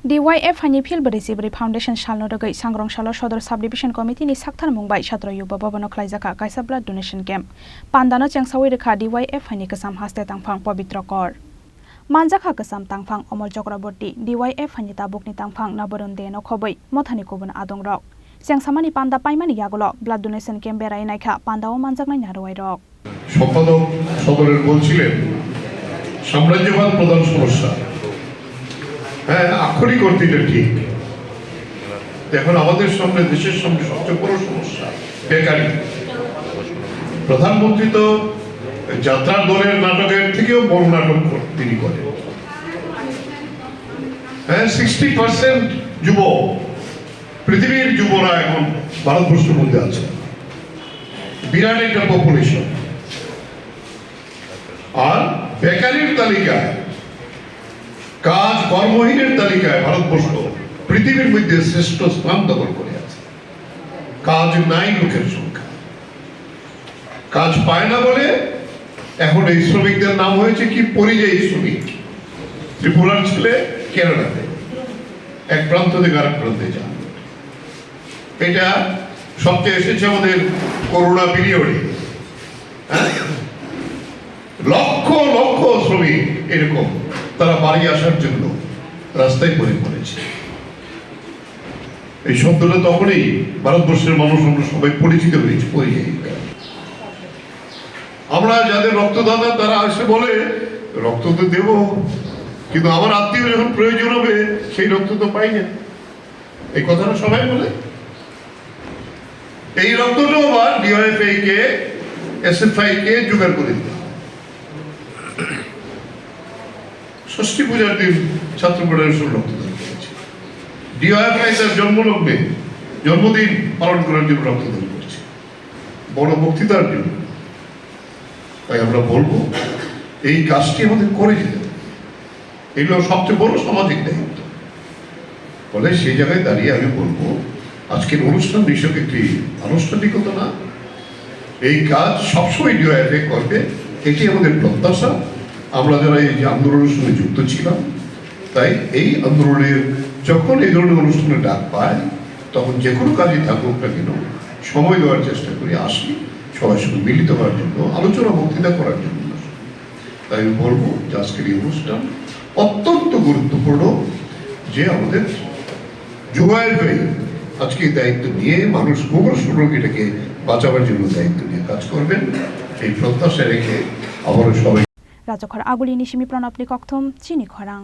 DYFIni Phil Berisibri Foundation Salno Rugwi Sangrong Salo Sadar Subdivision Committee ni Saktharmung bai Chhatro Yuba Bhavano Khlaijakha kaisa blood donation camp Pandano Chengsawi rekha DYFIni kasam haste tangphang pavitra kor Manjakha kasam tangphang Omol Chakraborty DYFIni tabukni tangphang naborun de no khobai mothani kobun adong rok Chengsamani panda paimani yagolo blood donation camp berai naikha pandao manjaknai naroi rok সম্পাদক সদরের বলছিলেন সাম্রাজ্যবাদ প্রধান সমস্যা হ্যাঁ আক্ষরিক অর্থে এটা ঠিক এখন আমাদের সামনে দেশের সামনে সবচেয়ে বড় সমস্যা বেকারি প্রধানমন্ত্রী তো যাত্রার দলের নাটকের থেকেও বড় নাটক তিনি করেন হ্যাঁ 60% যুবক পৃথিবীর যুবরা এখন ভারতবর্ষের মধ্যে আছে বিরাট একটা পপুলেশন আর বেকারির তালিকায় কাজ কর্মহীনের তালিকায় ভারতবর্ষ পৃথিবীর মধ্যে শ্রেষ্ঠ স্থান দখল করে আছে কাজ নাই লোকের সংখ্যা কাজ পায় না বলে এখন এই শ্রমিকদের নাম হয়েছে কি পরিযায়ী শ্রমিক ত্রিপুরার ছেলে কেরালাতে এক প্রান্ত থেকে আরেক প্রান্তে যান এটা সবচেয়ে এসেছে আমাদের করোনা পিরিয়ডে লক্ষ লক্ষ শ্রমিক এরকম তারা বাড়ি আসার জন্য রাস্তায় পড়েছে এই শব্দটা তখনই ভারতবর্ষের মানুষ আমরা সবাই পরিচিত হয়েছে পরিযায়ী আমরা যাদের রক্তদাতা তারা এসে বলে রক্ত তো দেব কিন্তু আমার আত্মীয় যখন প্রয়োজন হবে সেই রক্ত তো পাই না এই কথাটা সবাই বলে এই রক্তটাও আবার DYFI কে SFI কে জোগাড় করে দিতে ষষ্ঠী পূজার দিন ছাত্র ফেডারেশন রক্তদান করেছে DYFI তার জন্মলগ্নে জন্মদিন পালন করার জন্য রক্তদান করছে বড় বক্তৃতার জন্য তাই আমরা বলবো এই কাজটি আমাদের করে যেতে হবে এগুলো সবচেয়ে বড় সামাজিক দায়িত্ব ফলে সেই জায়গায় দাঁড়িয়ে আমি বলবো আজকের অনুষ্ঠান নিশ্চয় একটি আনুষ্ঠানিকতা না এই কাজ সবসময় DYFI করবে এটি আমাদের প্রত্যাশা আমরা যারা এই যে আন্দোলনের সঙ্গে যুক্ত ছিলাম তাই এই আন্দোলনের যখন এই ধরনের অনুষ্ঠানে ডাক পায় তখন যে কোনো কাজে থাকুক না কেন সময় দেওয়ার চেষ্টা করি আসি সবার সঙ্গে মিলিত হওয়ার জন্য আলোচনা বক্তৃতা করার জন্য তাই আমি বলবো যে আজকের এই অনুষ্ঠান অত্যন্ত গুরুত্বপূর্ণ যে আমাদের DYFI আজকে দায়িত্ব নিয়ে মানুষ কুপোষণ এটাকে বাঁচাবার জন্য দায়িত্ব নিয়ে কাজ করবেন এই প্রত্যাশা রেখে আবারও সবাই রাজখর আগুলি নিশিমি প্রণাপনি কক্থম চিনি খরাং।